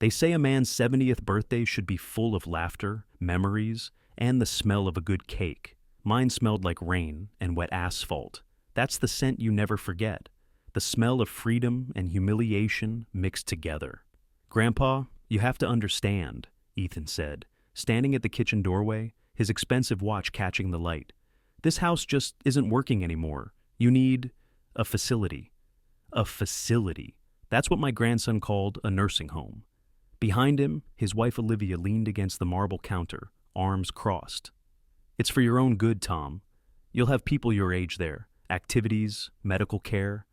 They say a man's 70th birthday should be full of laughter, memories, and the smell of a good cake. Mine smelled like rain and wet asphalt. That's the scent you never forget. The smell of freedom and humiliation mixed together. "Grandpa, you have to understand," Ethan said, standing at the kitchen doorway, his expensive watch catching the light. "This house just isn't working anymore. You need a facility." A facility. That's what my grandson called a nursing home. Behind him, his wife Olivia leaned against the marble counter, arms crossed. "It's for your own good, Tom. You'll have people your age there. Activities, medical care."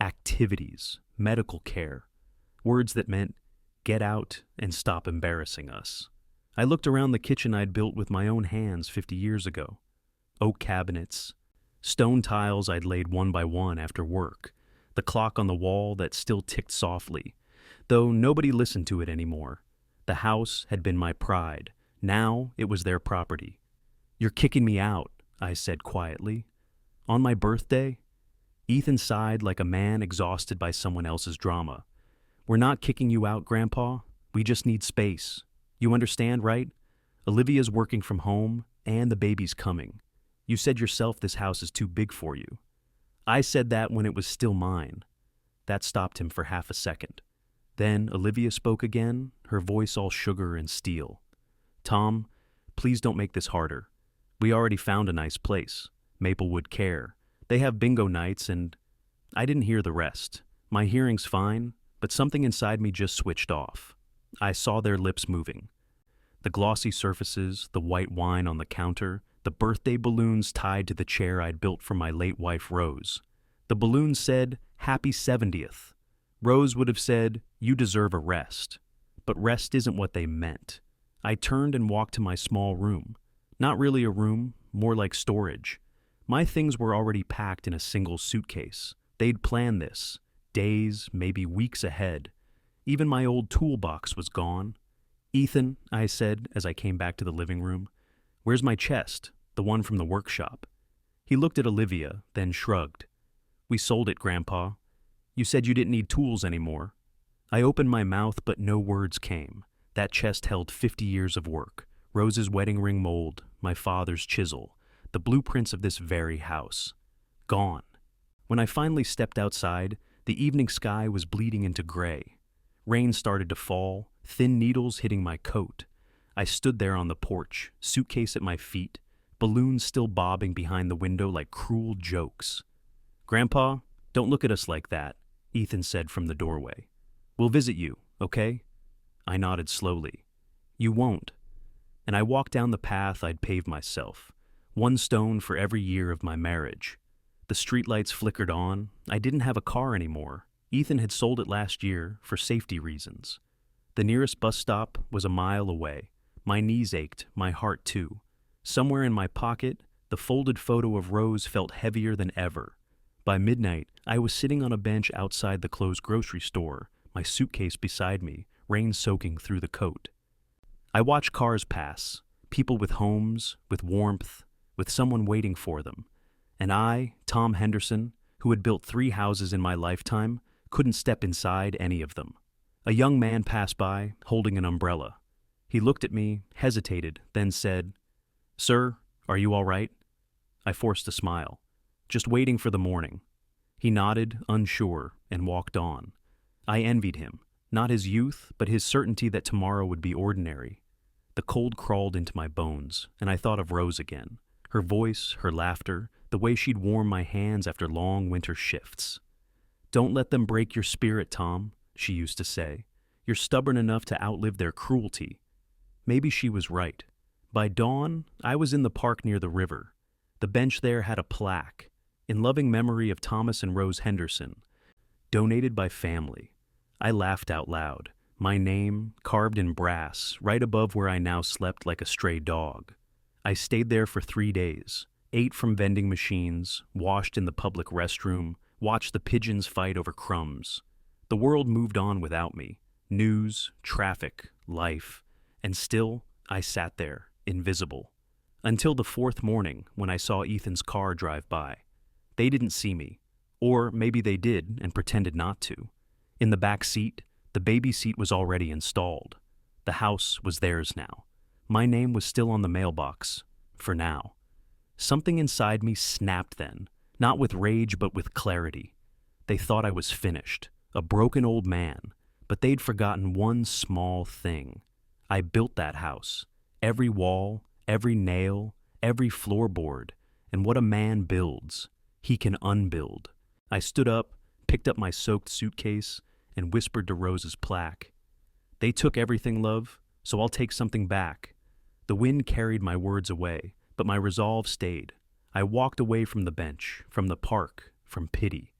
Activities, medical care. Words that meant, get out and stop embarrassing us. I looked around the kitchen I'd built with my own hands 50 years ago. Oak cabinets, stone tiles I'd laid one by one after work, the clock on the wall that still ticked softly, though nobody listened to it anymore. The house had been my pride. Now it was their property. "You're kicking me out," I said quietly. "On my birthday?" Ethan sighed like a man exhausted by someone else's drama. "We're not kicking you out, Grandpa. We just need space. You understand, right? Olivia's working from home, and the baby's coming. You said yourself this house is too big for you." I said that when it was still mine. That stopped him for half a second. Then Olivia spoke again, her voice all sugar and steel. "Tom, please don't make this harder. We already found a nice place, Maplewood Care. They have bingo nights and—" I didn't hear the rest. My hearing's fine, but something inside me just switched off. I saw their lips moving. The glossy surfaces, the white wine on the counter, the birthday balloons tied to the chair I'd built for my late wife, Rose. The balloons said, "Happy 70th." Rose would have said, "You deserve a rest." But rest isn't what they meant. I turned and walked to my small room. Not really a room, more like storage. My things were already packed in a single suitcase. They'd planned this, days, maybe weeks ahead. Even my old toolbox was gone. "Ethan," I said as I came back to the living room, "where's my chest, the one from the workshop?" He looked at Olivia, then shrugged. "We sold it, Grandpa. You said you didn't need tools anymore." I opened my mouth, but no words came. That chest held 50 years of work. Rose's wedding ring mold, my father's chisel, the blueprints of this very house. Gone. When I finally stepped outside, the evening sky was bleeding into gray. Rain started to fall, thin needles hitting my coat. I stood there on the porch, suitcase at my feet, balloons still bobbing behind the window like cruel jokes. "Grandpa, don't look at us like that," Ethan said from the doorway. "We'll visit you, okay?" I nodded slowly. "You won't." And I walked down the path I'd paved myself, one stone for every year of my marriage. The streetlights flickered on. I didn't have a car anymore. Ethan had sold it last year for safety reasons. The nearest bus stop was a mile away. My knees ached, my heart too. Somewhere in my pocket, the folded photo of Rose felt heavier than ever. By midnight, I was sitting on a bench outside the closed grocery store, my suitcase beside me, rain soaking through the coat. I watched cars pass, people with homes, with warmth, with someone waiting for them. And I, Tom Henderson, who had built 3 houses in my lifetime, couldn't step inside any of them. A young man passed by, holding an umbrella. He looked at me, hesitated, then said, "Sir, are you all right?" I forced a smile. "Just waiting for the morning." He nodded, unsure, and walked on. I envied him, not his youth, but his certainty that tomorrow would be ordinary. The cold crawled into my bones, and I thought of Rose again. Her voice, her laughter, the way she'd warm my hands after long winter shifts. "Don't let them break your spirit, Tom," she used to say. "You're stubborn enough to outlive their cruelty." Maybe she was right. By dawn, I was in the park near the river. The bench there had a plaque, "In loving memory of Thomas and Rose Henderson, donated by family." I laughed out loud, my name carved in brass right above where I now slept like a stray dog. I stayed there for 3 days, ate from vending machines, washed in the public restroom, watched the pigeons fight over crumbs. The world moved on without me. News, traffic, life, and still I sat there, invisible. Until the 4th morning when I saw Ethan's car drive by. They didn't see me. Or maybe they did and pretended not to. In the back seat, The baby seat was already installed. The house was theirs now. My name was still on the mailbox, for now. Something inside me snapped then, not with rage but with clarity. They thought I was finished, a broken old man, but they'd forgotten one small thing. I built that house. Every wall, every nail, every floorboard, and what a man builds, he can unbuild. I stood up, picked up my soaked suitcase, and whispered to Rose's plaque. They took everything, love, so I'll take something back. The wind carried my words away, but my resolve stayed. I walked away from the bench, from the park, from pity.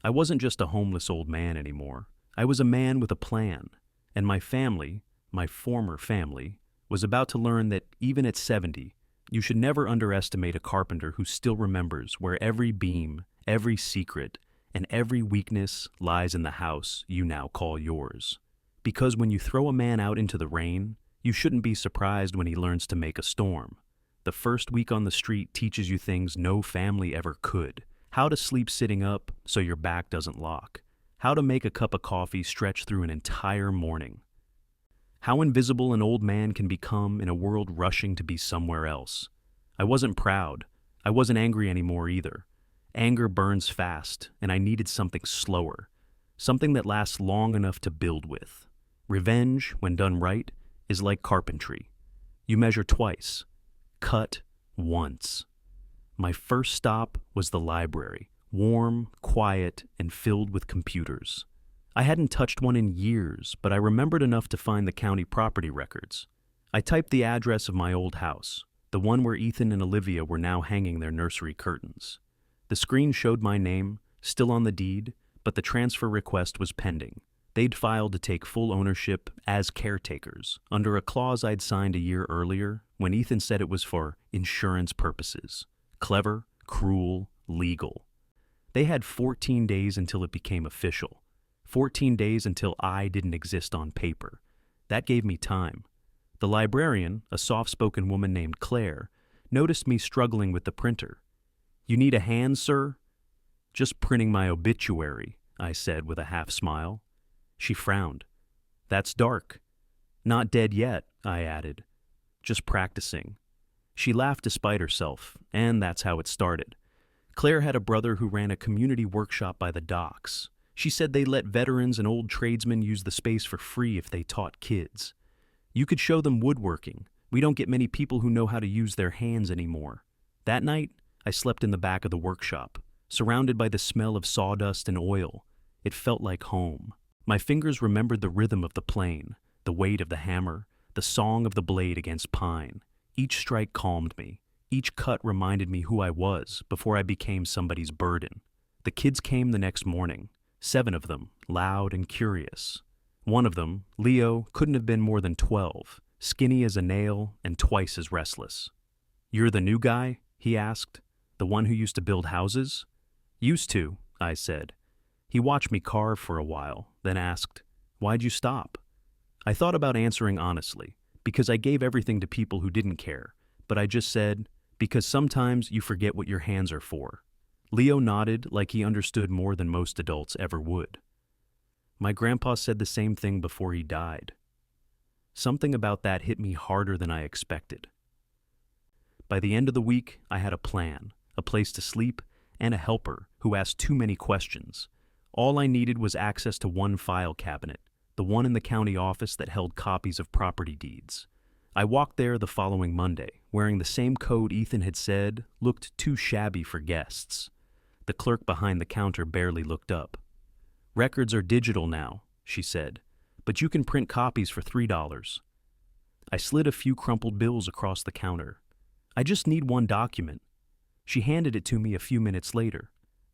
I wasn't just a homeless old man anymore. I was a man with a plan, and my family, my former family, was about to learn that even at 70, you should never underestimate a carpenter who still remembers where every beam, every secret, and every weakness lies in the house you now call yours. Because when you throw a man out into the rain, you shouldn't be surprised when he learns to make a storm. The first week on the street teaches you things no family ever could. How to sleep sitting up so your back doesn't lock. How to make a cup of coffee stretch through an entire morning. How invisible an old man can become in a world rushing to be somewhere else. I wasn't proud. I wasn't angry anymore either. Anger burns fast, and I needed something slower. Something that lasts long enough to build with. Revenge, when done right, is like carpentry. You measure twice. Cut once. My first stop was the library, warm, quiet, and filled with computers. I hadn't touched one in years, but I remembered enough to find the county property records. I typed the address of my old house, the one where Ethan and Olivia were now hanging their nursery curtains. The screen showed my name, still on the deed, but the transfer request was pending. They'd filed to take full ownership as caretakers, under a clause I'd signed a year earlier when Ethan said it was for insurance purposes. Clever, cruel, legal. They had 14 days until it became official. 14 days until I didn't exist on paper. That gave me time. The librarian, a soft-spoken woman named Claire, noticed me struggling with the printer. "You need a hand, sir?" "Just printing my obituary," I said with a half-smile. She frowned. "That's dark." "Not dead yet," I added. "Just practicing." She laughed despite herself, and that's how it started. Claire had a brother who ran a community workshop by the docks. She said they let veterans and old tradesmen use the space for free if they taught kids. You could show them woodworking. We don't get many people who know how to use their hands anymore. That night, I slept in the back of the workshop, surrounded by the smell of sawdust and oil. It felt like home. My fingers remembered the rhythm of the plane, the weight of the hammer, the song of the blade against pine. Each strike calmed me. Each cut reminded me who I was before I became somebody's burden. The kids came the next morning, 7 of them, loud and curious. One of them, Leo, couldn't have been more than 12, skinny as a nail and twice as restless. "You're the new guy?" he asked. "The one who used to build houses?" "Used to," I said. He watched me carve for a while, then asked, "Why'd you stop?" I thought about answering honestly, because I gave everything to people who didn't care, but I just said, "Because sometimes you forget what your hands are for." Leo nodded like he understood more than most adults ever would. My grandpa said the same thing before he died. Something about that hit me harder than I expected. By the end of the week, I had a plan, a place to sleep, and a helper who asked too many questions. All I needed was access to one file cabinet, the one in the county office that held copies of property deeds. I walked there the following Monday, wearing the same coat Ethan had said looked too shabby for guests. The clerk behind the counter barely looked up. "Records are digital now," she said, "but you can print copies for $3. I slid a few crumpled bills across the counter. "I just need one document." She handed it to me a few minutes later.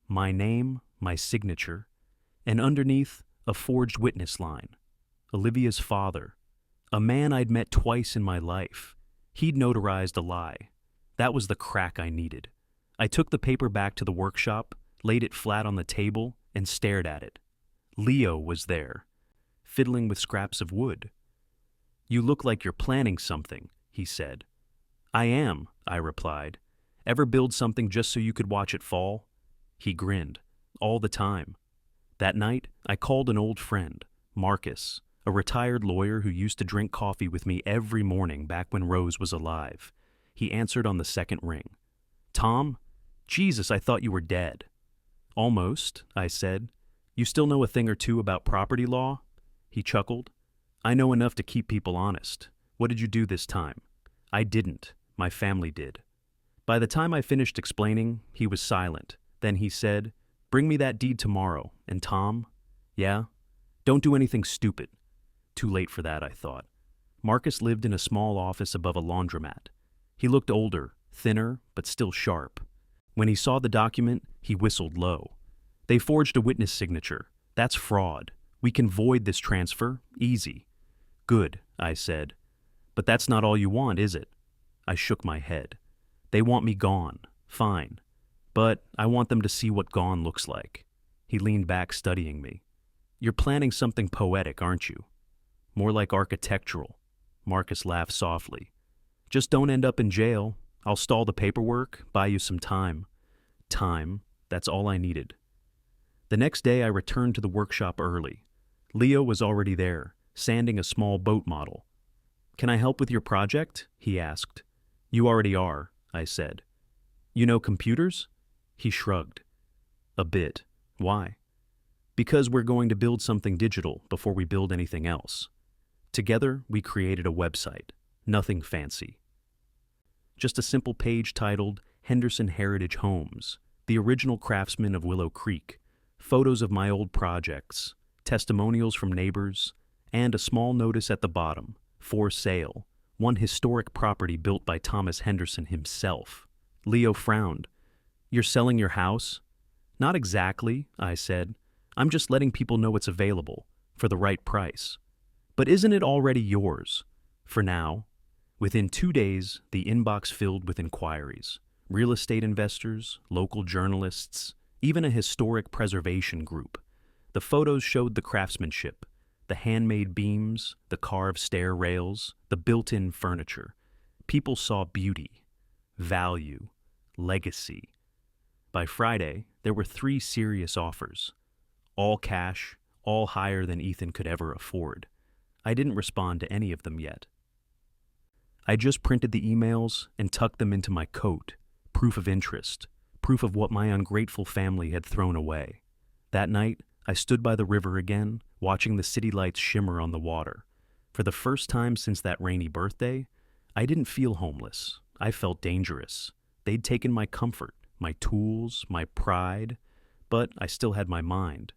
My name, my signature, and underneath, a forged witness line. Olivia's father. A man I'd met twice in my life. He'd notarized a lie. That was the crack I needed. I took the paper back to the workshop, laid it flat on the table, and stared at it. Leo was there, fiddling with scraps of wood. "You look like you're planning something," he said. "I am," I replied. "Ever build something just so you could watch it fall?" He grinned. "All the time." That night, I called an old friend, Marcus, a retired lawyer who used to drink coffee with me every morning back when Rose was alive. He answered on the second ring. Tom? Jesus, I thought you were dead. Almost, I said. You still know a thing or two about property law? He chuckled. I know enough to keep people honest. What did you do this time? I didn't. My family did. By the time I finished explaining, he was silent. Then he said, Bring me that deed tomorrow. And Tom? Yeah? Don't do anything stupid. Too late for that, I thought. Marcus lived in a small office above a laundromat. He looked older, thinner, but still sharp. When he saw the document, he whistled low. They forged a witness signature. That's fraud. We can void this transfer. Easy. Good, I said. But that's not all you want, is it? I shook my head. They want me gone. Fine. But I want them to see what gone looks like. He leaned back, studying me. You're planning something poetic, aren't you? More like architectural. Marcus laughed softly. Just don't end up in jail. I'll stall the paperwork, buy you some time. Time, that's all I needed. The next day I returned to the workshop early. Leo was already there, sanding a small boat model. Can I help with your project? He asked. You already are, I said. You know computers? He shrugged. A bit. Why? Because we're going to build something digital before we build anything else. Together, we created a website. Nothing fancy. Just a simple page titled Henderson Heritage Homes, the original craftsman of Willow Creek, photos of my old projects, testimonials from neighbors, and a small notice at the bottom, for sale, one historic property built by Thomas Henderson himself. Leo frowned. You're selling your house? Not exactly, I said. I'm just letting people know it's available, for the right price. But isn't it already yours? For now. Within 2 days, the inbox filled with inquiries. Real estate investors, local journalists, even a historic preservation group. The photos showed the craftsmanship, the handmade beams, the carved stair rails, the built-in furniture. People saw beauty, value, legacy. By Friday, there were 3 serious offers. All cash, all higher than Ethan could ever afford. I didn't respond to any of them yet. I just printed the emails and tucked them into my coat, proof of interest, proof of what my ungrateful family had thrown away. That night, I stood by the river again, watching the city lights shimmer on the water. For the first time since that rainy birthday, I didn't feel homeless. I felt dangerous. They'd taken my comfort, my tools, my pride, but I still had my mind.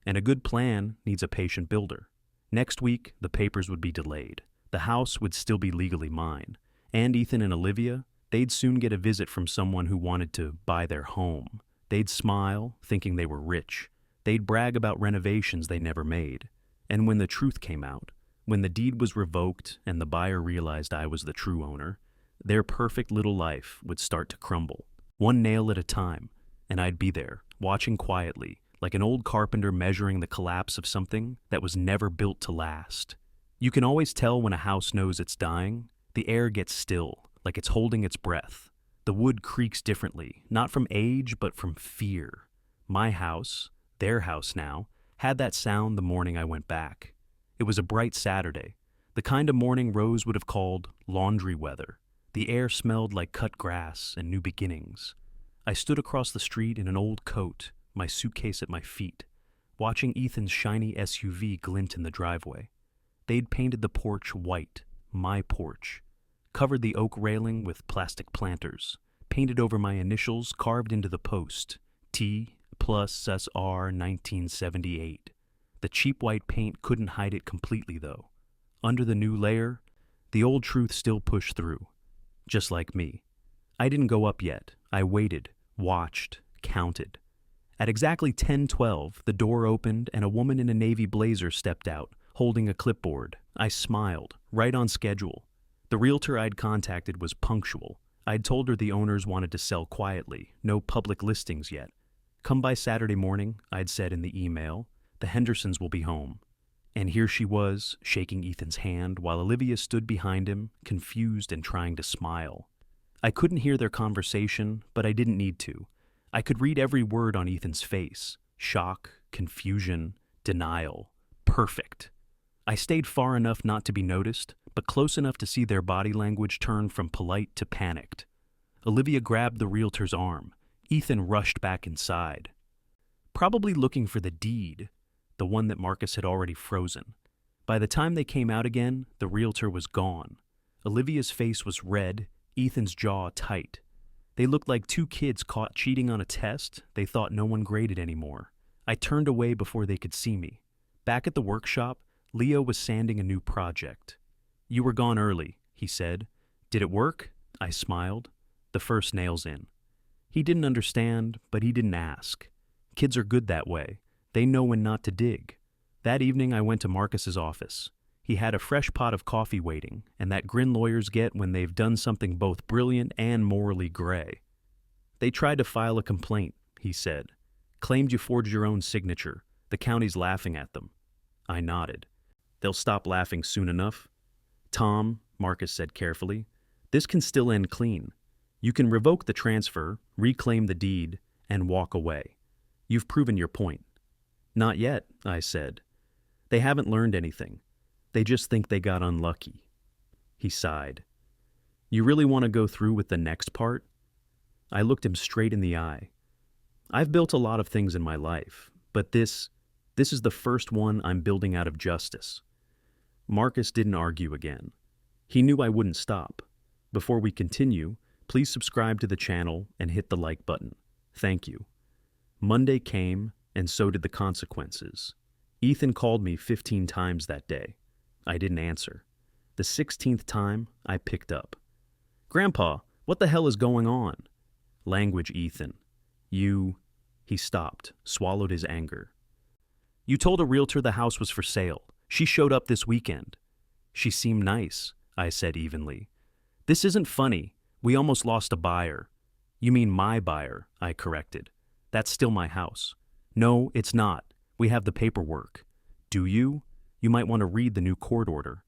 And a good plan needs a patient builder. Next week, the papers would be delayed. The house would still be legally mine. And Ethan and Olivia, they'd soon get a visit from someone who wanted to buy their home. They'd smile, thinking they were rich. They'd brag about renovations they never made. And when the truth came out, when the deed was revoked and the buyer realized I was the true owner, their perfect little life would start to crumble. One nail at a time, and I'd be there, watching quietly, like an old carpenter measuring the collapse of something that was never built to last. You can always tell when a house knows it's dying. The air gets still, like it's holding its breath. The wood creaks differently, not from age, but from fear. My house, their house now, had that sound the morning I went back. It was a bright Saturday, the kind of morning Rose would have called laundry weather. The air smelled like cut grass and new beginnings. I stood across the street in an old coat, my suitcase at my feet, watching Ethan's shiny SUV glint in the driveway. They'd painted the porch white, my porch, covered the oak railing with plastic planters, painted over my initials carved into the post, T+SR 1978. The cheap white paint couldn't hide it completely, though. Under the new layer, the old truth still pushed through. Just like me. I didn't go up yet. I waited, watched, counted. At exactly 10:12, the door opened and a woman in a navy blazer stepped out, holding a clipboard. I smiled, right on schedule. The realtor I'd contacted was punctual. I'd told her the owners wanted to sell quietly, no public listings yet. Come by Saturday morning, I'd said in the email. The Hendersons will be home. And here she was, shaking Ethan's hand, while Olivia stood behind him, confused and trying to smile. I couldn't hear their conversation, but I didn't need to. I could read every word on Ethan's face. Shock, confusion, denial, Perfect. I stayed far enough not to be noticed, but close enough to see their body language turn from polite to panicked. Olivia grabbed the realtor's arm. Ethan rushed back inside. Probably looking for the deed, the one that Marcus had already frozen. By the time they came out again, the realtor was gone. Olivia's face was red, Ethan's jaw tight. They looked like two kids caught cheating on a test they thought no one graded anymore. I turned away before they could see me. Back at the workshop, Leo was sanding a new project. "You were gone early," he said. "Did it work?" I smiled. "The first nail's in." He didn't understand, but he didn't ask. Kids are good that way. They know when not to dig. That evening I went to Marcus's office. He had a fresh pot of coffee waiting, and that grin lawyers get when they've done something both brilliant and morally gray. "They tried to file a complaint," he said. "Claimed you forged your own signature. The county's laughing at them." I nodded. "They'll stop laughing soon enough." "Tom," Marcus said carefully, "this can still end clean. You can revoke the transfer, reclaim the deed, and walk away. You've proven your point." "Not yet," I said. "They haven't learned anything. They just think they got unlucky." He sighed. "You really want to go through with the next part?" I looked him straight in the eye. "I've built a lot of things in my life, but this is the first one I'm building out of justice." Marcus didn't argue again. He knew I wouldn't stop. Before we continue, please subscribe to the channel and hit the like button. Thank you. Monday came, and so did the consequences. Ethan called me 15 times that day. I didn't answer. The 16th time, I picked up. "Grandpa, what the hell is going on?" "Language, Ethan. He stopped, swallowed his anger. "You told a realtor the house was for sale. She showed up this weekend." "She seemed nice," I said evenly. "This isn't funny. We almost lost a buyer." "You mean my buyer," I corrected. "That's still my house." "No, it's not. We have the paperwork." "Do you? You might want to read the new court order."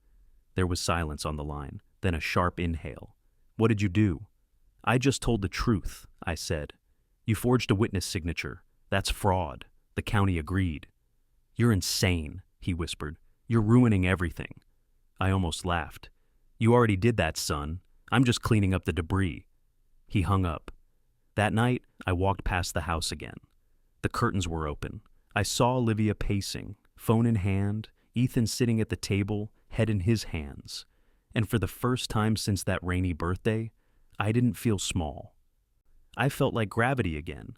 There was silence on the line, then a sharp inhale. "What did you do?" "I just told the truth," I said. "You forged a witness signature. That's fraud." The county agreed. "You're insane," he whispered. "You're ruining everything." I almost laughed. "You already did that, son. I'm just cleaning up the debris." He hung up. That night, I walked past the house again. The curtains were open. I saw Olivia pacing, phone in hand, Ethan sitting at the table, head in his hands. And for the first time since that rainy birthday, I didn't feel small. I felt like gravity again.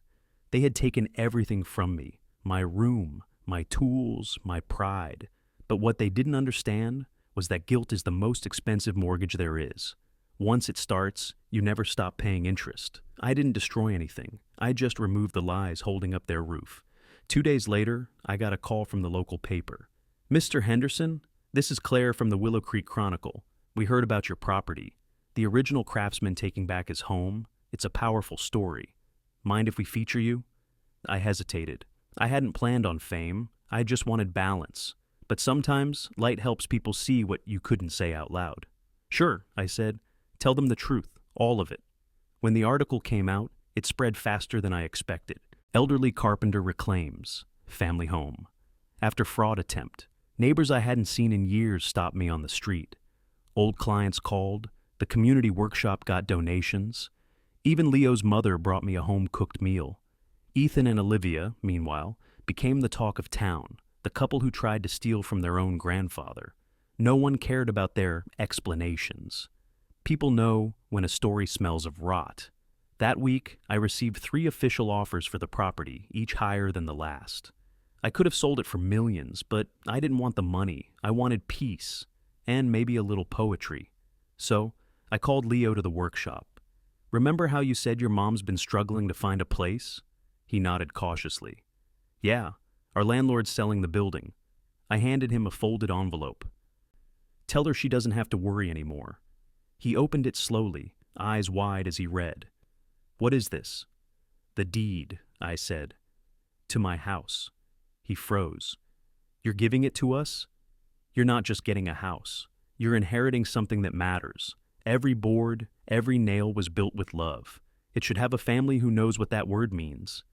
They had taken everything from me, my room, my tools, my pride. But what they didn't understand was that guilt is the most expensive mortgage there is. Once it starts, you never stop paying interest. I didn't destroy anything. I just removed the lies holding up their roof. 2 days later, I got a call from the local paper. "Mr. Henderson, this is Claire from the Willow Creek Chronicle. We heard about your property. The original craftsman taking back his home. It's a powerful story. Mind if we feature you?" I hesitated. I hadn't planned on fame. I just wanted balance. But sometimes, light helps people see what you couldn't say out loud. "Sure," I said. "Tell them the truth, all of it." When the article came out, it spread faster than I expected. Elderly carpenter reclaims family home. After fraud attempt, neighbors I hadn't seen in years stopped me on the street. Old clients called. The community workshop got donations. Even Leo's mother brought me a home-cooked meal. Ethan and Olivia, meanwhile, became the talk of town, the couple who tried to steal from their own grandfather. No one cared about their explanations. People know when a story smells of rot. That week, I received 3 official offers for the property, each higher than the last. I could have sold it for millions, but I didn't want the money. I wanted peace, and maybe a little poetry. So, I called Leo to the workshop. "Remember how you said your mom's been struggling to find a place?" He nodded cautiously. "Yeah, our landlord's selling the building." I handed him a folded envelope. "Tell her she doesn't have to worry anymore." He opened it slowly, eyes wide as he read. "What is this?" "The deed," I said. "To my house." He froze. "You're giving it to us?" "You're not just getting a house. You're inheriting something that matters. Every board, every nail was built with love. It should have a family who knows what that word means."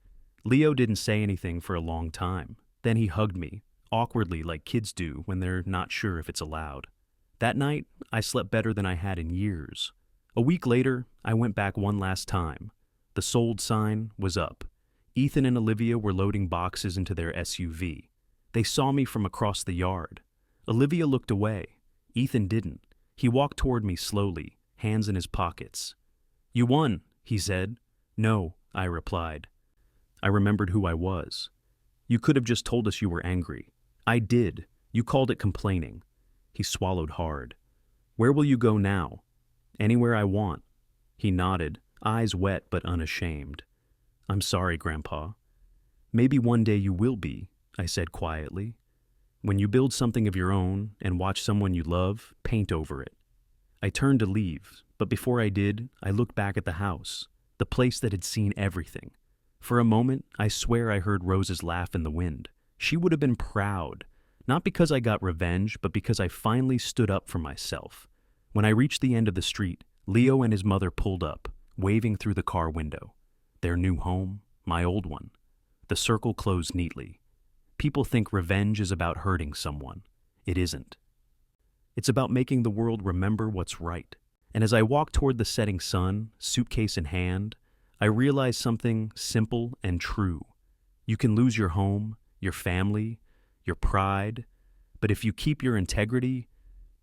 Leo didn't say anything for a long time. Then he hugged me, awkwardly like kids do when they're not sure if it's allowed. That night, I slept better than I had in years. A week later, I went back one last time. The sold sign was up. Ethan and Olivia were loading boxes into their SUV. They saw me from across the yard. Olivia looked away. Ethan didn't. He walked toward me slowly, hands in his pockets. "You won," he said. "No," I replied. I remembered who I was. "You could have just told us you were angry." "I did. You called it complaining." He swallowed hard. "Where will you go now?" "Anywhere I want." He nodded, eyes wet but unashamed. "I'm sorry, Grandpa." "Maybe one day you will be," I said quietly. "When you build something of your own and watch someone you love paint over it." I turned to leave, but before I did, I looked back at the house, the place that had seen everything. For a moment, I swear I heard Rose's laugh in the wind. She would have been proud, not because I got revenge, but because I finally stood up for myself. When I reached the end of the street, Leo and his mother pulled up, waving through the car window. Their new home, my old one. The circle closed neatly. People think revenge is about hurting someone. It isn't. It's about making the world remember what's right. And as I walked toward the setting sun, suitcase in hand, I realized something simple and true. You can lose your home, your family, your pride, but if you keep your integrity,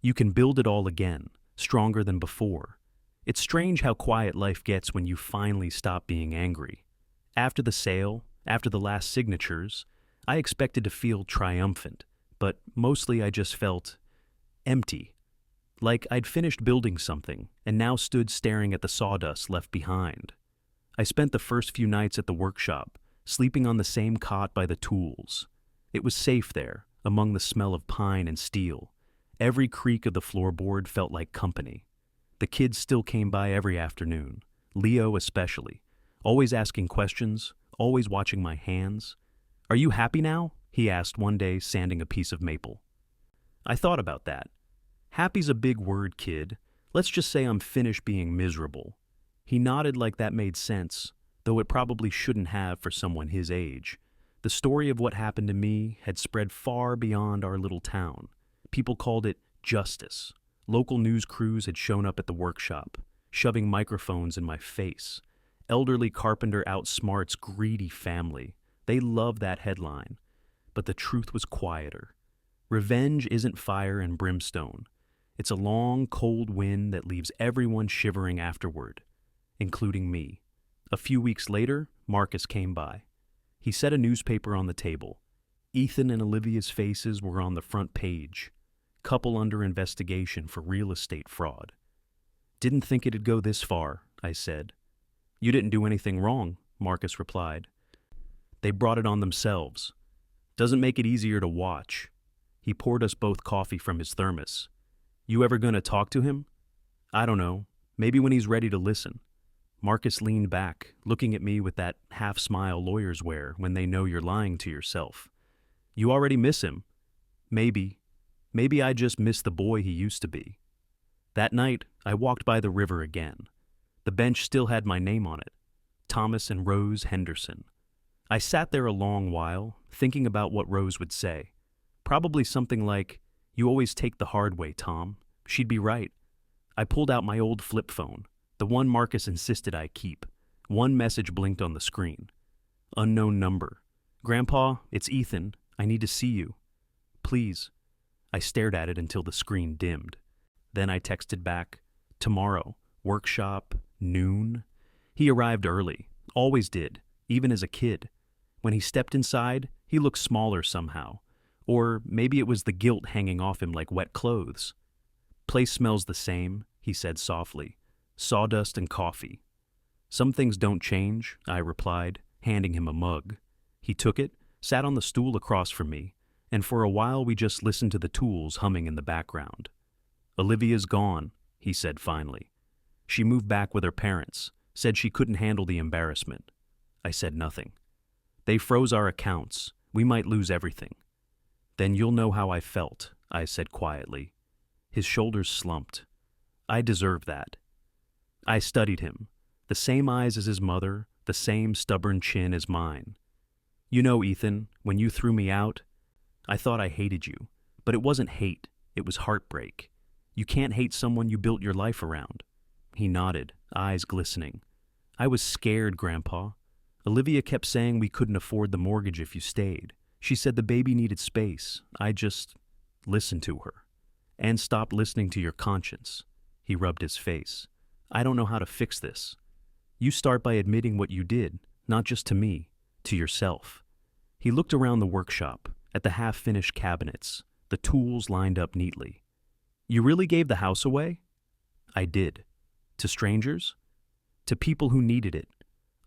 you can build it all again, stronger than before. It's strange how quiet life gets when you finally stop being angry. After the sale, after the last signatures, I expected to feel triumphant, but mostly I just felt empty. Like I'd finished building something and now stood staring at the sawdust left behind. I spent the first few nights at the workshop, sleeping on the same cot by the tools. It was safe there, among the smell of pine and steel. Every creak of the floorboard felt like company. The kids still came by every afternoon, Leo especially, always asking questions, always watching my hands. "Are you happy now?" he asked one day, sanding a piece of maple. I thought about that. Happy's a big word, kid. Let's just say I'm finished being miserable. He nodded like that made sense, though it probably shouldn't have for someone his age. The story of what happened to me had spread far beyond our little town. People called it justice. Local news crews had shown up at the workshop, shoving microphones in my face. Elderly carpenter outsmarts greedy family. They loved that headline. But the truth was quieter. Revenge isn't fire and brimstone. It's a long, cold wind that leaves everyone shivering afterward, including me. A few weeks later, Marcus came by. He set a newspaper on the table. Ethan and Olivia's faces were on the front page. Couple under investigation for real estate fraud. "Didn't think it'd go this far," I said. "You didn't do anything wrong," Marcus replied. "They brought it on themselves. Doesn't make it easier to watch." He poured us both coffee from his thermos. "You ever gonna talk to him?" "I don't know. Maybe when he's ready to listen." Marcus leaned back, looking at me with that half-smile lawyers wear when they know you're lying to yourself. "You already miss him." "Maybe. Maybe I just miss the boy he used to be." That night, I walked by the river again. The bench still had my name on it. Thomas and Rose Henderson. I sat there a long while, thinking about what Rose would say. Probably something like, "You always take the hard way, Tom." She'd be right. I pulled out my old flip phone, the one Marcus insisted I keep. One message blinked on the screen. Unknown number. "Grandpa, it's Ethan. I need to see you." "Please." I stared at it until the screen dimmed. Then I texted back, "Tomorrow, workshop, noon." He arrived early, always did, even as a kid. When he stepped inside, he looked smaller somehow. Or maybe it was the guilt hanging off him like wet clothes. "Place smells the same," he said softly. "Sawdust and coffee." "Some things don't change," I replied, handing him a mug. He took it, sat on the stool across from me, and for a while we just listened to the tools humming in the background. "Olivia's gone," he said finally. "She moved back with her parents, said she couldn't handle the embarrassment." I said nothing. "They froze our accounts. We might lose everything." "Then you'll know how I felt," I said quietly. His shoulders slumped. I deserved that. I studied him. The same eyes as his mother, the same stubborn chin as mine. "You know, Ethan, when you threw me out..." I thought I hated you. But it wasn't hate, it was heartbreak. You can't hate someone you built your life around. He nodded, eyes glistening. I was scared, Grandpa. Olivia kept saying we couldn't afford the mortgage if you stayed. She said the baby needed space. I just listened to her. And stopped listening to your conscience. He rubbed his face. I don't know how to fix this. You start by admitting what you did, not just to me, to yourself. He looked around the workshop, at the half-finished cabinets, the tools lined up neatly. You really gave the house away? I did. To strangers? To people who needed it.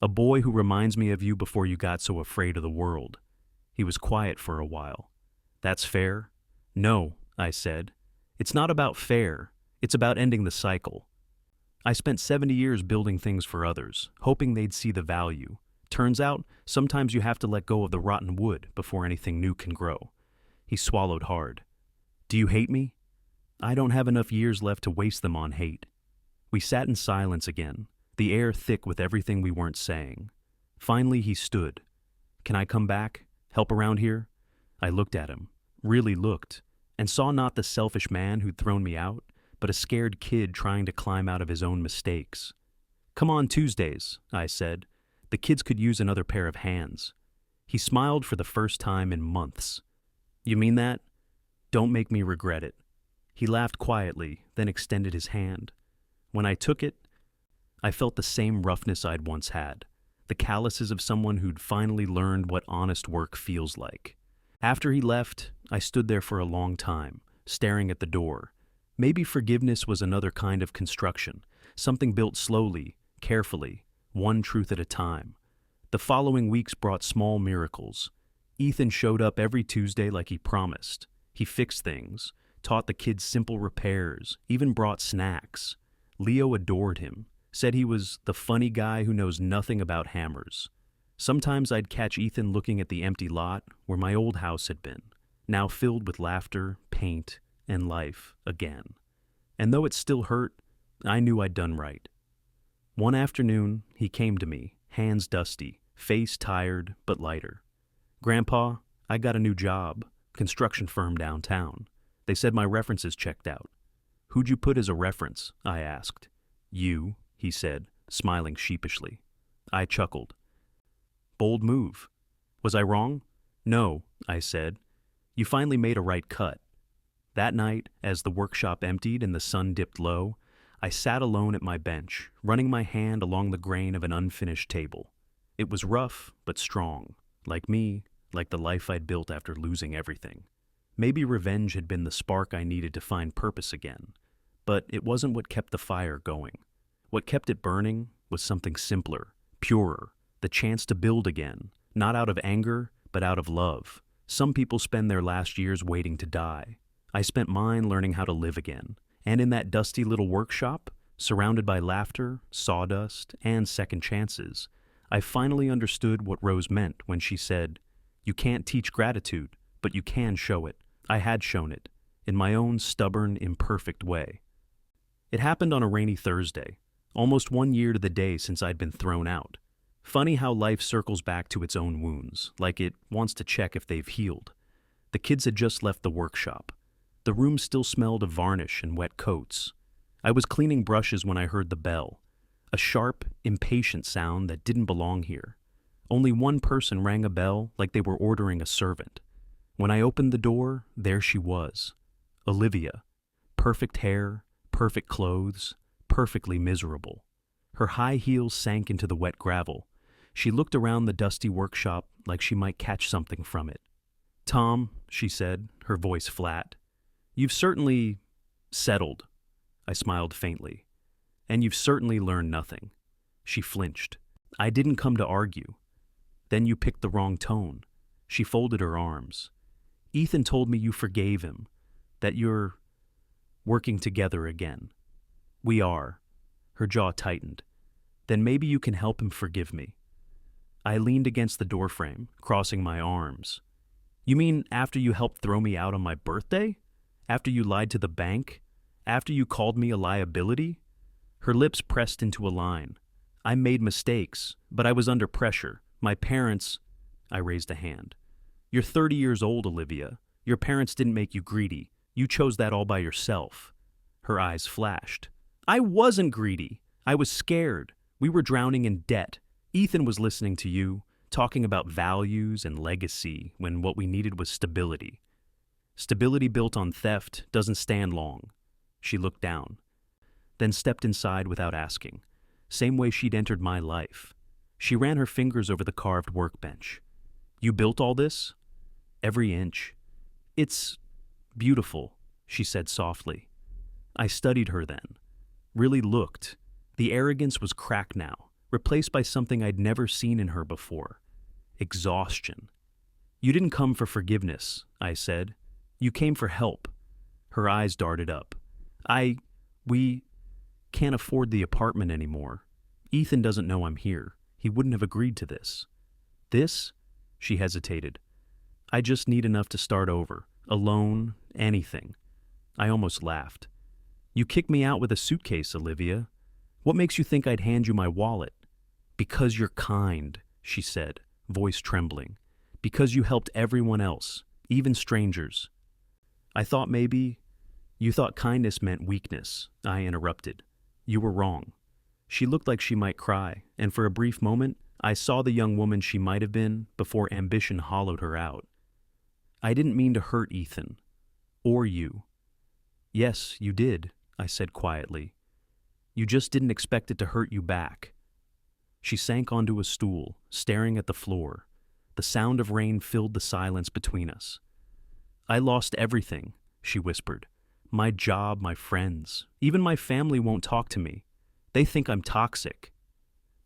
A boy who reminds me of you before you got so afraid of the world. He was quiet for a while. That's fair? No, I said. It's not about fair. It's about ending the cycle. I spent 70 years building things for others, hoping they'd see the value. Turns out, sometimes you have to let go of the rotten wood before anything new can grow. He swallowed hard. Do you hate me? I don't have enough years left to waste them on hate. We sat in silence again, the air thick with everything we weren't saying. Finally, he stood. Can I come back? Help around here? I looked at him, really looked, and saw not the selfish man who'd thrown me out, but a scared kid trying to climb out of his own mistakes. Come on Tuesdays, I said. The kids could use another pair of hands. He smiled for the first time in months. You mean that? Don't make me regret it. He laughed quietly, then extended his hand. When I took it, I felt the same roughness I'd once had, the calluses of someone who'd finally learned what honest work feels like. After he left, I stood there for a long time, staring at the door. Maybe forgiveness was another kind of construction, something built slowly, carefully, one truth at a time. The following weeks brought small miracles. Ethan showed up every Tuesday like he promised. He fixed things, taught the kids simple repairs, even brought snacks. Leo adored him, said he was the funny guy who knows nothing about hammers. Sometimes I'd catch Ethan looking at the empty lot where my old house had been, now filled with laughter, paint, and life again. And though it still hurt, I knew I'd done right. One afternoon, he came to me, hands dusty, face tired but lighter. Grandpa, I got a new job, construction firm downtown. They said my references checked out. Who'd you put as a reference? I asked. You, he said, smiling sheepishly. I chuckled. Bold move. Was I wrong? No, I said. You finally made a right cut. That night, as the workshop emptied and the sun dipped low, I sat alone at my bench, running my hand along the grain of an unfinished table. It was rough, but strong. Like me, like the life I'd built after losing everything. Maybe revenge had been the spark I needed to find purpose again. But it wasn't what kept the fire going. What kept it burning was something simpler, purer, the chance to build again, not out of anger, but out of love. Some people spend their last years waiting to die. I spent mine learning how to live again. And in that dusty little workshop, surrounded by laughter, sawdust, and second chances, I finally understood what Rose meant when she said, "You can't teach gratitude, but you can show it." I had shown it, in my own stubborn, imperfect way. It happened on a rainy Thursday, almost 1 year to the day since I'd been thrown out. Funny how life circles back to its own wounds, like it wants to check if they've healed. The kids had just left the workshop. The room still smelled of varnish and wet coats. I was cleaning brushes when I heard the bell, a sharp, impatient sound that didn't belong here. Only one person rang a bell like they were ordering a servant. When I opened the door, there she was, Olivia. Perfect hair, perfect clothes, perfectly miserable. Her high heels sank into the wet gravel. She looked around the dusty workshop like she might catch something from it. "Tom," she said, her voice flat, "you've certainly settled." I smiled faintly. "And you've certainly learned nothing." She flinched. "I didn't come to argue." "Then you picked the wrong tone." She folded her arms. "Ethan told me you forgave him, that you're working together again." "We are." Her jaw tightened. "Then maybe you can help him forgive me." I leaned against the doorframe, crossing my arms. "You mean after you helped throw me out on my birthday? After you lied to the bank? After you called me a liability?" Her lips pressed into a line. "I made mistakes, but I was under pressure. My parents—" I raised a hand. "You're 30 years old, Olivia. Your parents didn't make you greedy. You chose that all by yourself." Her eyes flashed. "I wasn't greedy. I was scared. We were drowning in debt. Ethan was listening to you, talking about values and legacy when what we needed was stability. Stability built on theft doesn't stand long." She looked down, then stepped inside without asking, same way she'd entered my life. She ran her fingers over the carved workbench. "You built all this?" "Every inch." "It's beautiful," she said softly. I studied her then, really looked. The arrogance was cracked now, replaced by something I'd never seen in her before. Exhaustion. "You didn't come for forgiveness," I said. "You came for help." Her eyes darted up. We can't afford the apartment anymore. Ethan doesn't know I'm here. He wouldn't have agreed to this." "This?" She hesitated. "I just need enough to start over. A loan, anything." I almost laughed. "You kicked me out with a suitcase, Olivia. What makes you think I'd hand you my wallet?" "Because you're kind," she said, voice trembling. "Because you helped everyone else, even strangers." "I thought maybe you thought kindness meant weakness," I interrupted. "You were wrong." She looked like she might cry, and for a brief moment, I saw the young woman she might have been before ambition hollowed her out. "I didn't mean to hurt Ethan. Or you." "Yes, you did," I said quietly. "You just didn't expect it to hurt you back." She sank onto a stool, staring at the floor. The sound of rain filled the silence between us. "I lost everything," she whispered. "My job, my friends, even my family won't talk to me. They think I'm toxic."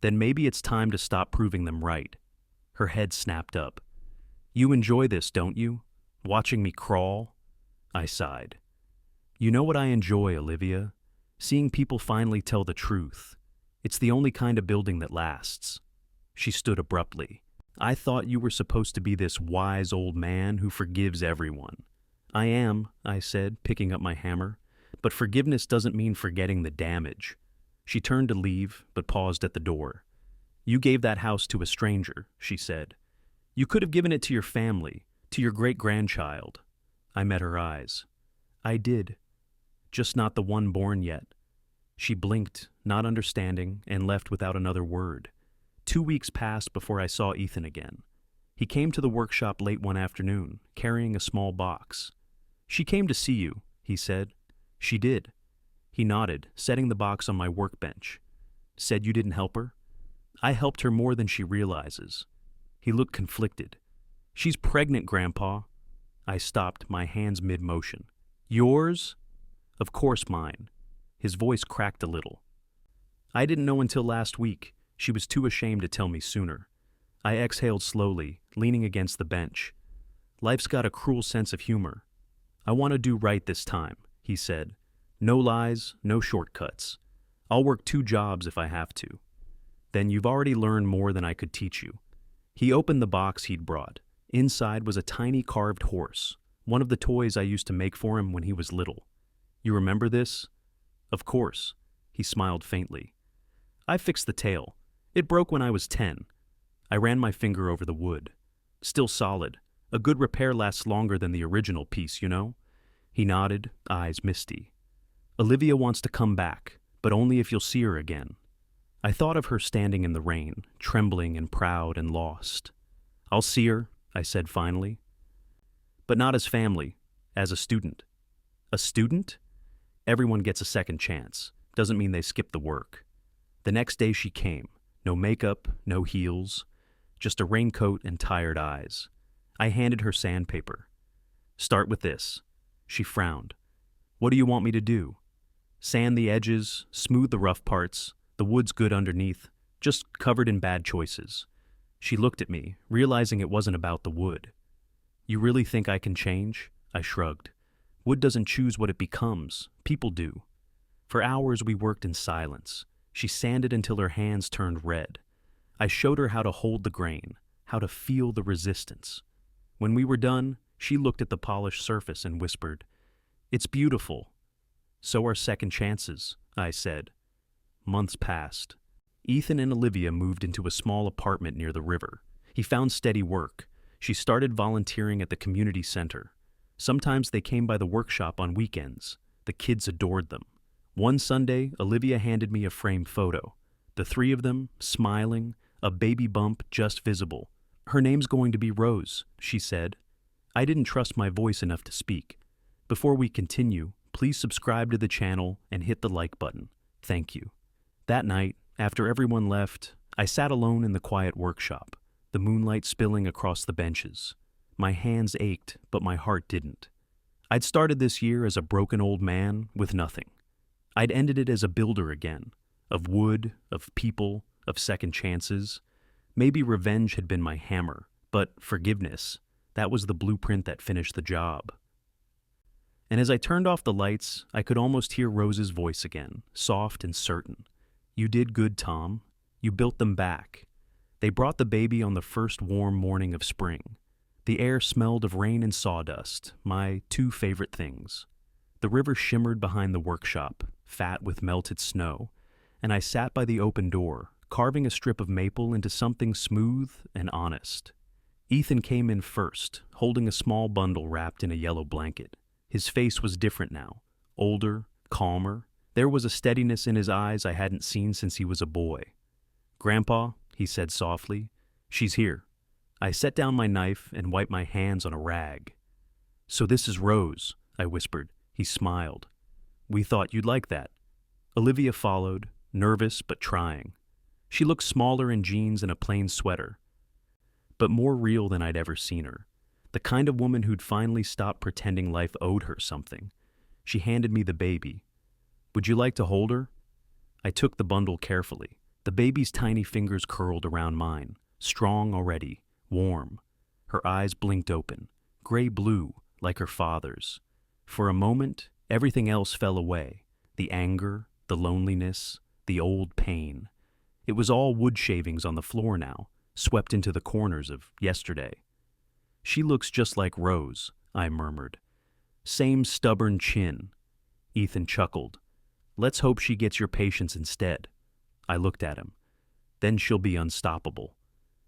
"Then maybe it's time to stop proving them right." Her head snapped up. "You enjoy this, don't you? Watching me crawl?" I sighed. "You know what I enjoy, Olivia? Seeing people finally tell the truth. It's the only kind of building that lasts." She stood abruptly. "I thought you were supposed to be this wise old man who forgives everyone." "I am," I said, picking up my hammer. "But forgiveness doesn't mean forgetting the damage." She turned to leave, but paused at the door. "You gave that house to a stranger," she said. "You could have given it to your family, to your great-grandchild." I met her eyes. "I did. Just not the one born yet." She blinked, not understanding, and left without another word. 2 weeks passed before I saw Ethan again. He came to the workshop late one afternoon, carrying a small box. "She came to see you," he said. "She did." He nodded, setting the box on my workbench. "Said you didn't help her?" "I helped her more than she realizes." He looked conflicted. "She's pregnant, Grandpa." I stopped, my hands mid-motion. "Yours?" "Of course mine." His voice cracked a little. "I didn't know until last week. She was too ashamed to tell me sooner." I exhaled slowly, leaning against the bench. "Life's got a cruel sense of humor." "I want to do right this time," he said. "No lies, no shortcuts. I'll work 2 jobs if I have to." "Then you've already learned more than I could teach you." He opened the box he'd brought. Inside was a tiny carved horse, one of the toys I used to make for him when he was little. "You remember this?" "Of course." He smiled faintly. "I fixed the tail. It broke when I was 10. I ran my finger over the wood. Still solid. A good repair lasts longer than the original piece, you know?" He nodded, eyes misty. "Olivia wants to come back, but only if you'll see her again." I thought of her standing in the rain, trembling and proud and lost. "I'll see her," I said finally. "But not as family, as a student." "A student?" "Everyone gets a second chance. Doesn't mean they skip the work." The next day she came. No makeup, no heels, just a raincoat and tired eyes. I handed her sandpaper. "Start with this." She frowned. "What do you want me to do?" "Sand the edges, smooth the rough parts. The wood's good underneath, just covered in bad choices." She looked at me, realizing it wasn't about the wood. "You really think I can change?" I shrugged. "Wood doesn't choose what it becomes. People do." For hours we worked in silence. She sanded until her hands turned red. I showed her how to hold the grain, how to feel the resistance. When we were done, she looked at the polished surface and whispered, "It's beautiful." "So are second chances," I said. Months passed. Ethan and Olivia moved into a small apartment near the river. He found steady work. She started volunteering at the community center. Sometimes they came by the workshop on weekends. The kids adored them. One Sunday, Olivia handed me a framed photo. The three of them, smiling, a baby bump just visible. "Her name's going to be Rose," she said. I didn't trust my voice enough to speak. "Before we continue, please subscribe to the channel and hit the like button. Thank you." That night, after everyone left, I sat alone in the quiet workshop, the moonlight spilling across the benches. My hands ached, but my heart didn't. I'd started this year as a broken old man with nothing. I'd ended it as a builder again, of wood, of people, of second chances. Maybe revenge had been my hammer, but forgiveness, that was the blueprint that finished the job. And as I turned off the lights, I could almost hear Rose's voice again, soft and certain. "You did good, Tom. You built them back." They brought the baby on the first warm morning of spring. The air smelled of rain and sawdust, my two favorite things. The river shimmered behind the workshop, fat with melted snow, and I sat by the open door, carving a strip of maple into something smooth and honest. Ethan came in first, holding a small bundle wrapped in a yellow blanket. His face was different now, older, calmer. There was a steadiness in his eyes I hadn't seen since he was a boy. "Grandpa," he said softly, "she's here." I set down my knife and wiped my hands on a rag. "So this is Rose," I whispered. He smiled. "We thought you'd like that." Olivia followed, nervous but trying. She looked smaller in jeans and a plain sweater, but more real than I'd ever seen her. The kind of woman who'd finally stopped pretending life owed her something. She handed me the baby. "Would you like to hold her?" I took the bundle carefully. The baby's tiny fingers curled around mine, strong already, warm. Her eyes blinked open, gray-blue, like her father's. For a moment, everything else fell away. The anger, the loneliness, the old pain. It was all wood shavings on the floor now, swept into the corners of yesterday. "She looks just like Rose," I murmured. "Same stubborn chin." Ethan chuckled. "Let's hope she gets your patience instead." I looked at him. "Then she'll be unstoppable."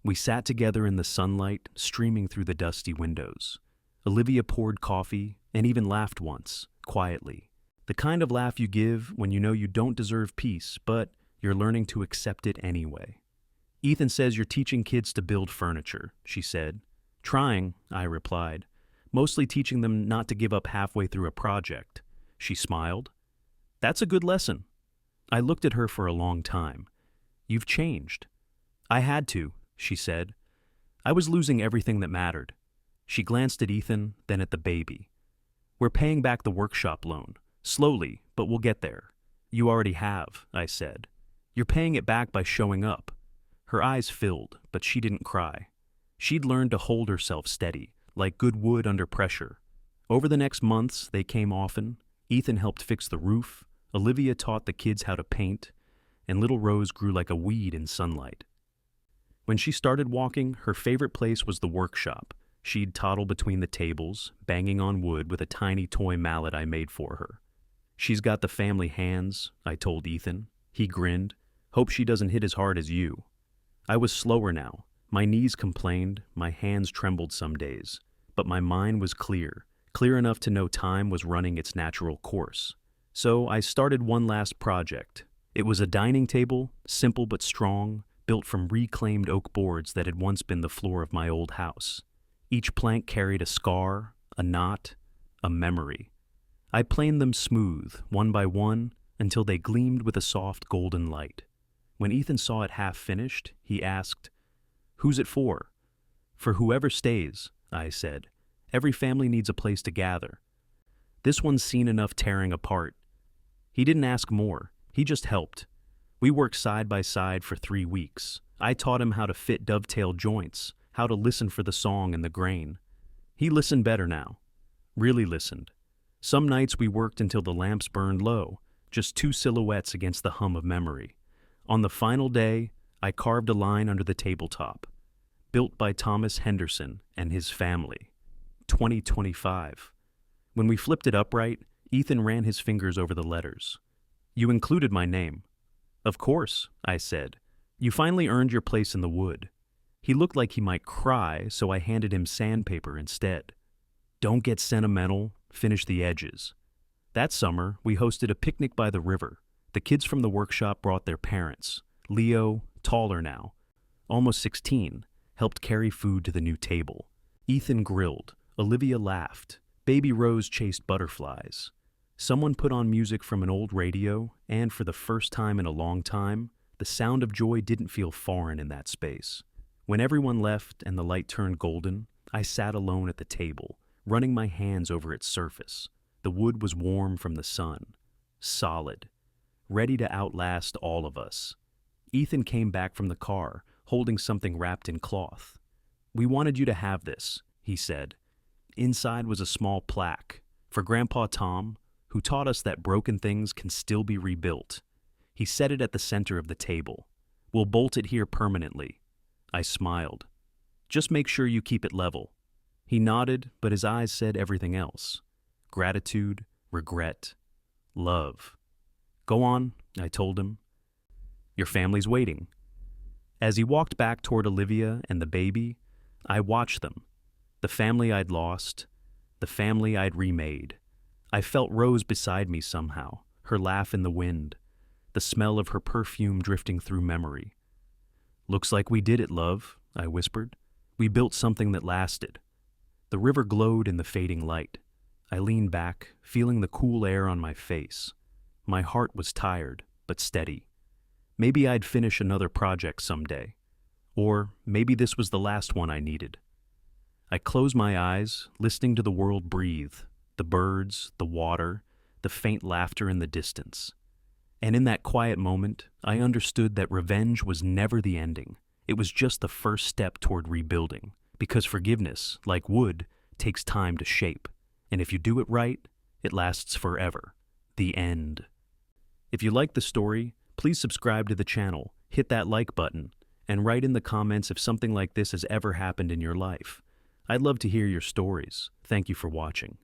We sat together in the sunlight, streaming through the dusty windows. Olivia poured coffee and even laughed once, quietly. The kind of laugh you give when you know you don't deserve peace, but you're learning to accept it anyway. "Ethan says you're teaching kids to build furniture," she said. "Trying," I replied. "Mostly teaching them not to give up halfway through a project." She smiled. "That's a good lesson." I looked at her for a long time. "You've changed." "I had to," she said. "I was losing everything that mattered." She glanced at Ethan, then at the baby. "We're paying back the workshop loan. Slowly, but we'll get there." "You already have," I said. "You're paying it back by showing up." Her eyes filled, but she didn't cry. She'd learned to hold herself steady, like good wood under pressure. Over the next months, they came often. Ethan helped fix the roof. Olivia taught the kids how to paint, and little Rose grew like a weed in sunlight. When she started walking, her favorite place was the workshop. She'd toddle between the tables, banging on wood with a tiny toy mallet I made for her. "She's got the family hands," I told Ethan. He grinned. "Hope she doesn't hit as hard as you." I was slower now. My knees complained, my hands trembled some days, but my mind was clear enough to know time was running its natural course. So I started one last project. It was a dining table, simple but strong, built from reclaimed oak boards that had once been the floor of my old house. Each plank carried a scar, a knot, a memory. I planed them smooth, one by one, until they gleamed with a soft golden light. When Ethan saw it half finished, he asked, "Who's it for?" "For whoever stays," I said. "Every family needs a place to gather." "This one's seen enough tearing apart." He didn't ask more. He just helped. We worked side by side for 3 weeks. I taught him how to fit dovetail joints, how to listen for the song and the grain. He listened better now. Really listened. Some nights we worked until the lamps burned low, just 2 silhouettes against the hum of memory. On the final day, I carved a line under the tabletop. "Built by Thomas Henderson and his family. 2025. When we flipped it upright, Ethan ran his fingers over the letters. "You included my name." "Of course," I said. "You finally earned your place in the wood." He looked like he might cry, so I handed him sandpaper instead. Don't get sentimental, finish the edges. That summer, we hosted a picnic by the river. The kids from the workshop brought their parents. Leo, taller now, almost 16, helped carry food to the new table. Ethan grilled. Olivia laughed. Baby Rose chased butterflies. Someone put on music from an old radio, and for the first time in a long time, the sound of joy didn't feel foreign in that space. When everyone left and the light turned golden, I sat alone at the table, running my hands over its surface. The wood was warm from the sun, solid, ready to outlast all of us. Ethan came back from the car, holding something wrapped in cloth. "We wanted you to have this," he said. Inside was a small plaque for Grandpa Tom, who taught us that broken things can still be rebuilt. He set it at the center of the table. "We'll bolt it here permanently." I smiled. "Just make sure you keep it level." He nodded, but his eyes said everything else. Gratitude, regret, love. "Go on," I told him. "Your family's waiting." As he walked back toward Olivia and the baby, I watched them. The family I'd lost, the family I'd remade. I felt Rose beside me somehow, her laugh in the wind, the smell of her perfume drifting through memory. "Looks like we did it, love," I whispered. "We built something that lasted." The river glowed in the fading light. I leaned back, feeling the cool air on my face. My heart was tired, but steady. Maybe I'd finish another project someday. Or maybe this was the last one I needed. I closed my eyes, listening to the world breathe, the birds, the water, the faint laughter in the distance. And in that quiet moment, I understood that revenge was never the ending. It was just the first step toward rebuilding, because forgiveness, like wood, takes time to shape. And if you do it right, it lasts forever. The end. If you like the story, please subscribe to the channel, hit that like button, and write in the comments if something like this has ever happened in your life. I'd love to hear your stories. Thank you for watching.